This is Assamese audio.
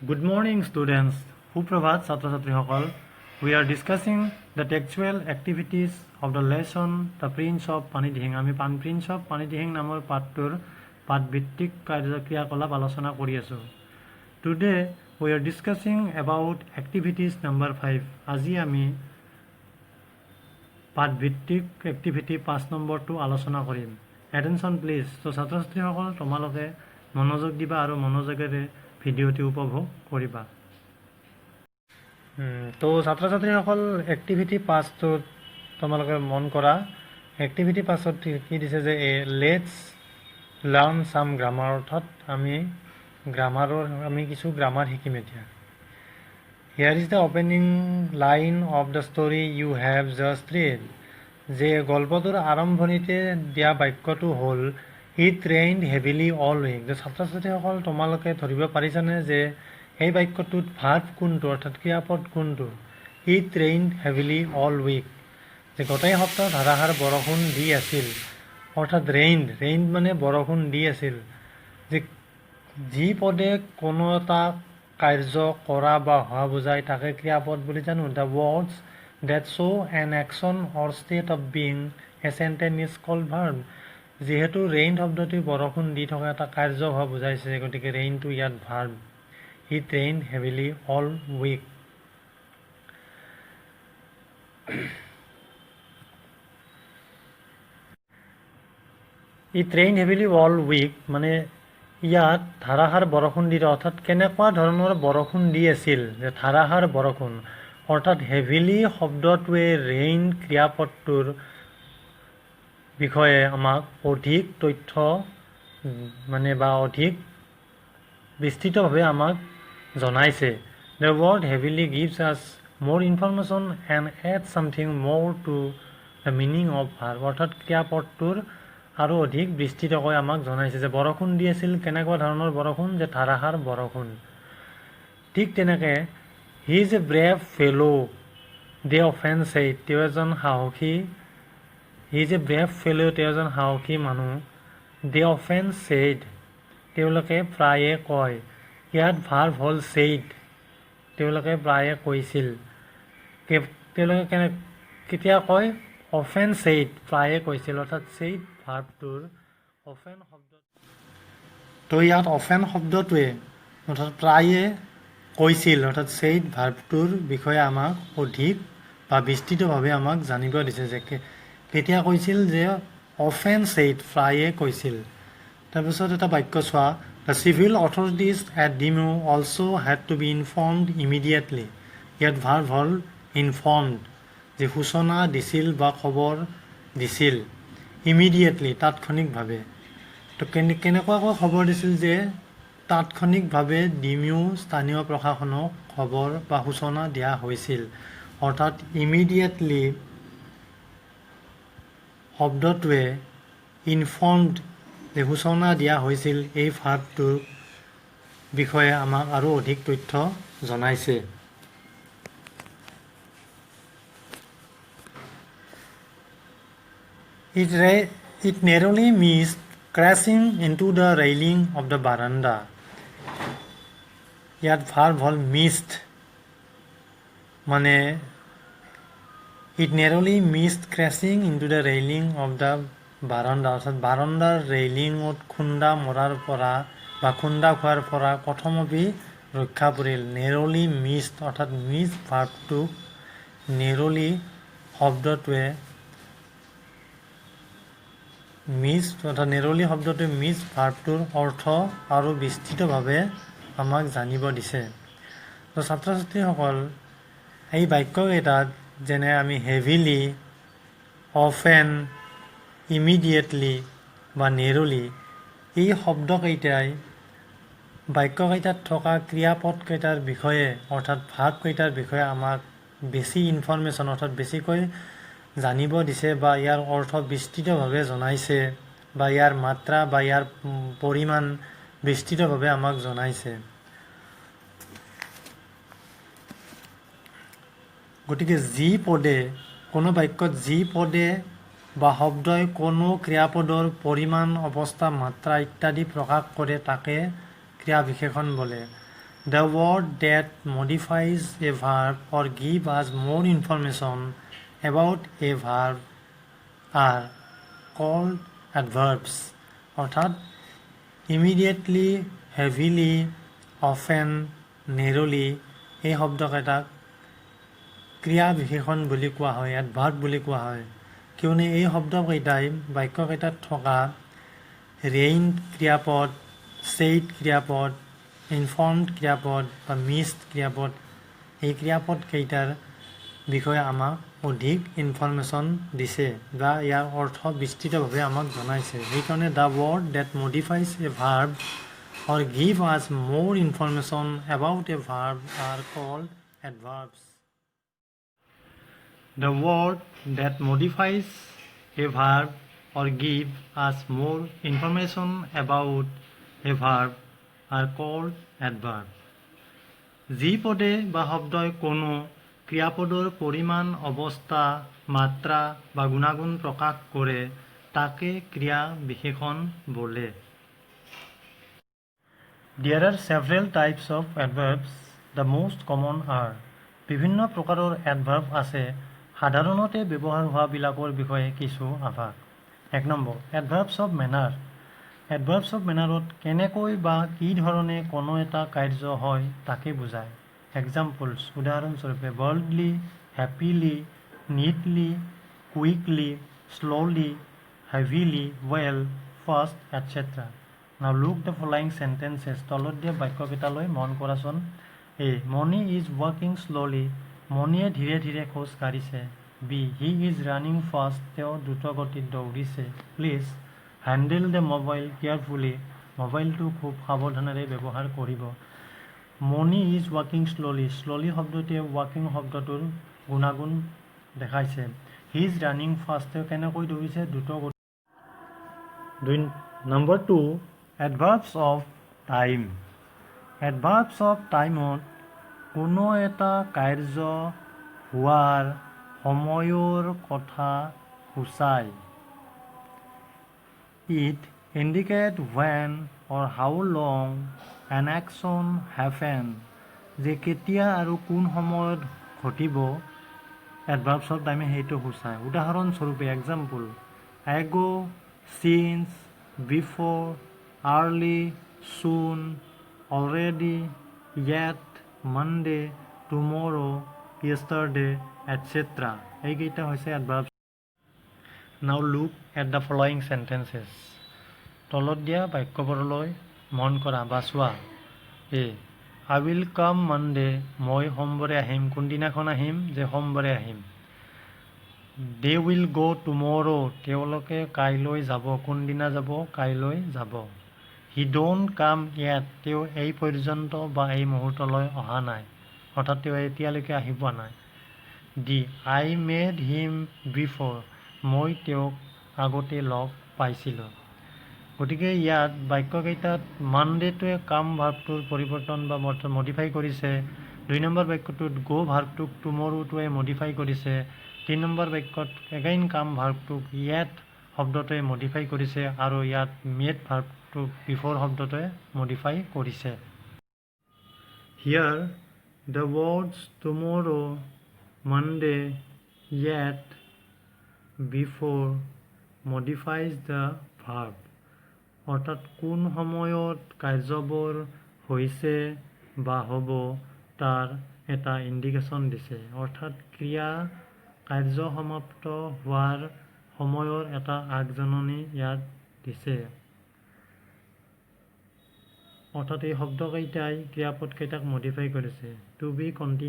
Good morning, students. Suprabhat, Chhatra Chhatrikakal. We are discussing the textual activities of the lesson The Prince of Panidihing. আমি Prince of Panidihing নামৰ পাঠটোৰ পাঠভিত্তিক ক্ৰিয়াকলাপ আলোচনা কৰি আছোঁ। Today we are discussing about activities number 5. আজি আমি পাঠভিত্তিক activity 5 নম্বৰটো আলোচনা কৰিম। Attention please. তো ছাত্ৰ ছাত্ৰীসকল তোমালোকে মনোযোগ দিবা আৰু মনোযোগেৰে ভিডিঅ'টি উপভোগ কৰিবা। তো ছাত্ৰ ছাত্ৰীসকল এক্টিভিটি 5টোত তোমালোকে মন কৰা এক্টিভিটি 5ত কি দিছে যে লেটছ লাৰ্ণ সাম গ্ৰামাৰ, অৰ্থাৎ আমি কিছু গ্ৰামাৰ শিকিম এতিয়া। Here is the opening line of the story you have just read. যে গল্পটোৰ আৰম্ভণিতে দিয়া বাক্যটো হ'ল it rained heavily all week. যে ছাত্ৰ ছাত্ৰীসকল তোমালোকে ধৰিব পাৰিছানে যে এই বাক্যটোত ভাৰ্ব কোনটো, অৰ্থাৎ ক্ৰিয়াপদ কোনটো? It rained heavily all week, যে গোটেই সপ্তাহ ধাৰাসাৰ বৰষুণ দি আছিল, অৰ্থাৎ ৰেইন মানে বৰষুণ দি আছিল। যে যি পদে কোনো এটা কাৰ্য কৰা বা হোৱা বুজায় তাকে ক্ৰিয়াপদ বুলি জানো। The words that show an action or state of being a sentence is called verb. যেহেতু ৰেইন শব্দটি বৰষুণ দি থকা এটা কাৰ্য হোৱা বুজাইছে, গতিকে ৰেইনটো ইয়াত verb. It rained heavily all week. It rained heavily all week মানে ইয়াত ধাৰাসাৰ বৰষুণ দি, অৰ্থাৎ কেনেকুৱা ধৰণৰ বৰষুণ দি আছিল, যে ধাৰাসাৰ বৰষুণ, অৰ্থাৎ হেভিলি শব্দটোৱে ৰেইন ক্ৰিয়াপদটোৰ বিষয়ে আমাক অধিক তথ্য বা অধিক বিস্তৃতভাৱে আমাক জনাইছে। The word heavily gives us more information and adds something more to the meaning of verb. অৰ্থাৎ ক্ৰিয়াপদটোৰ আৰু অধিক বিস্তৃতকৈ আমাক জনাইছে যে বৰষুণ দি আছিল, কেনেকুৱা ধৰণৰ বৰষুণ, যে ধাৰাসাৰ বৰষুণ। ঠিক তেনেকৈ he is a brave fellow, they often said, তেওঁ এজন সাহসী, হি ইজ এ ব্ৰেভ ফেলো, তেওঁ এজন সাহসী মানুহ। দে অফেন ছেইড, তেওঁলোকে প্ৰায়ে কয়। ইয়াত ভাৰ্ব হ'ল ছেইড, তেওঁলোকে প্ৰায়ে কৈছিল। তেওঁলোকে কেতিয়া কয়? অফেন ছেইড, প্ৰায়ে কৈছিল, অৰ্থাৎ ছেইড ভাৰ্বটোৰ অফেন শব্দ। তো ইয়াত অফেন শব্দটোৱে অৰ্থাৎ প্ৰায়ে কৈছিল, অৰ্থাৎ ছেইড ভাৰ্বটোৰ বিষয়ে আমাক অধিক বা বিস্তৃতভাৱে আমাক জানিব দিছে যে কেতিয়া কৈছিল, যে অফেন ছেইড, প্ৰায়ে কৈছিল। তাৰপিছত এটা বাক্য চোৱা, the civil authorities at Dimow also' had to be informed immediately. ইয়াত ভাৰ্ব হ'ল ইনফৰ্মড, যে সূচনা দিছিল বা খবৰ দিছিল, ইমিডিয়েটলি, তাৎক্ষণিকভাৱে। তো কেনেকুৱাকৈ খবৰ দিছিল, যে তাৎক্ষণিকভাৱে ডিমিও স্থানীয় প্ৰশাসনক খবৰ বা সূচনা দিয়া হৈছিল। অৰ্থাৎ ইমিডিয়েটলি শব্দটোৱে ইনফৰ্মড, যে সূচনা দিয়া হৈছিল, এই ভাৰ্বটোৰ বিষয়ে আমাক আৰু অধিক তথ্য জনাইছে। It narrowly missed crashing into the railing of the veranda. ইয়াত ভাৰ্ব হ'ল মিছড, মানে it nearly missed crashing into the railing of the veranda, অৰ্থাৎ বাৰাণ্ডাৰ ৰেইলিঙত খুন্দা মৰাৰ পৰা বা খুন্দা খোৱাৰ পৰা কথমপি ৰক্ষা পৰিল। নেৰলি মিছড, অৰ্থাৎ মিছ ভাৰ্বটোক নেৰলি শব্দটোৱে মিছ ভাৰ্বটোৰ অৰ্থ আৰু বিস্তৃতভাৱে আমাক জানিব দিছে। তো ছাত্ৰ ছাত্ৰীসকল, এই বাক্যকেইটাত যেনে আমি হেভিলি, অফেন, ইমিডিয়েটলি বা নেৰলি, এই শব্দকেইটাই বাক্যকেইটাত থকা ক্ৰিয়াপদকেইটাৰ বিষয়ে, অৰ্থাৎ ভাৰ্বকেইটাৰ বিষয়ে আমাক বেছি ইনফৰ্মেশ্যন, অৰ্থাৎ বেছিকৈ জানিব দিছে বা ইয়াৰ অৰ্থ বিস্তৃতভাৱে জনাইছে, বা ইয়াৰ মাত্ৰা বা ইয়াৰ পৰিমাণ বিস্তৃতভাৱে আমাক জনাইছে। গতিকে কোনো বাক্যত যি পদে বা শব্দই কোনো ক্ৰিয়াপদৰ পৰিমাণ, অৱস্থা, মাত্ৰা ইত্যাদি প্ৰকাশ কৰে তাকে ক্ৰিয়া বিশেষণ বোলে। The word that modifies a verb or give us more information about a verb are called adverbs. অৰ্থাৎ immediately, heavily, often, narrowly এই শব্দকেইটাক ক্ৰিয়া বিশেষণ বুলি কোৱা হয়, এডভাৰ্ব বুলি কোৱা হয়। কিয়নো এই শব্দকেইটাই বাক্যকেইটাত থকা ৰেইনড ক্ৰিয়াপদ, ছেইড ক্ৰিয়াপদ, ইনফৰ্মড ক্ৰিয়াপদ বা মিছড ক্ৰিয়াপদ এই ক্ৰিয়াপদকেইটাৰ বিষয়ে আমাক অধিক ইনফৰ্মেশ্যন দিছে বা ইয়াৰ অৰ্থ বিস্তৃতভাৱে আমাক জনাইছে। সেইকাৰণে the word that modifies a verb or give us more information about a verb are called adverbs. The word that modifies a verb or give us more information about a verb are called adverbs. যি পদে বা শব্দই কোনো ক্ৰিয়াপদৰ পৰিমাণ, অৱস্থা, মাত্ৰা বা গুণাগুণ প্ৰকাশ কৰে তাকে ক্ৰিয়া বিশেষণ বোলে। There are several types of adverbs. The most common are বিভিন্ন প্ৰকাৰৰ adverb আছে। সাধাৰণতে ব্যৱহাৰ হোৱাবিলাকৰ বিষয়ে কিছু আভাস। 1 number adverbs of manner. adverbs of mannerত কেনেকৈ বা কি ধৰণে কোনো এটা কাৰ্য হয় তাকে বুজায়। Examples উদাহৰণস্বৰূপে boldly, happily, neatly, quickly, slowly, heavily, well, fast, etc. Now look the following sentences. তলত দিয়া বাক্যকেইটালৈ মন কৰাচোন। A. Moni is walking slowly. মনিয়ে ধীৰে ধীৰে খোজ কাঢ়িছে। B. He is running fast. তেওঁ দ্ৰুত গতিত দৌৰিছে। Please handle the mobile carefully. মোবাইলটো খুব সাৱধানেৰে ব্যৱহাৰ কৰিব। মনি ইজ ৱাকিং শ্ল'লি। শ্ল'লি শব্দটোৱে ৱাকিং শব্দটোৰ গুণাগুণ দেখাইছে। He is running fast. তেওঁ কেনেকৈ দৌৰিছে? দ্ৰুত গতিত। 2 নম্বৰ 2 adverbs of time. Adverbs of টাইমত কোনো এটা কাৰ্য হোৱাৰ সময়ৰ কথা সূচায়। It indicates when or how long an action happened. যে কেতিয়া আৰু কোন সময়ত ঘটিব এডভাৰ্বছ অফ টাইমে সেইটো সূচায়। উদাহৰণস্বৰূপে example ago, since, before, early, soon, already, yet, Monday, tomorrow, yesterday, etc. এইকেইটা হৈছে এডভাৰ্বছ। Now look at the following sentences. তলত দিয়া বাক্যবোৰলৈ মন কৰা বা চোৱা। A. I will come Monday. মই সোমবাৰে আহিম। কোনদিনাখন আহিম? যে সোমবাৰে আহিম। They will go tomorrow. তেওঁলোকে কাইলৈ যাব। কোনদিনা যাব? কাইলৈ যাব। He don't come yet. তেওঁ এই পৰ্যন্ত বা এই মুহূৰ্তলৈ অহা নাই। অৰ্থাৎ তেওঁ এতিয়ালৈকে আহি পোৱা নাই। D. I met him before. মই তেওঁক আগতে লগ পাইছিলোঁ। গতিকে ইয়াত বাক্যকেইটাত মানডেটোৱে কাম ভাৰ্বটোৰ পৰিৱৰ্তন বা মডিফাই কৰিছে। 2 নম্বৰ বাক্যটোত গো ভাৰ্বটোক টুমৰোটোৱে মডিফাই কৰিছে। 3 নম্বৰ বাক্যত এগেইন কাম ভাৰ্বটোক য়েট শব্দটোৱে মডিফাই কৰিছে আৰু ইয়াত মেট ভাৰ্বটোক বিফৰ শব্দটোৱে মডিফাই কৰিছে। Here the words tomorrow, Monday, yet, before modifies the verb. অৰ্থাৎ কোন সময়ত কাৰ্যবোৰ হৈছে বা হ'ব তাৰ এটা ইণ্ডিকেশ্যন দিছে। অৰ্থাৎ ক্ৰিয়া কাৰ্য সমাপ্ত হোৱাৰ সময়ৰ এটা আগজাননী ইয়াত দিছে। অৰ্থাৎ এই শব্দকেইটাই ক্ৰিয়াপদকেইটাক মডিফাই কৰিছে। To be continue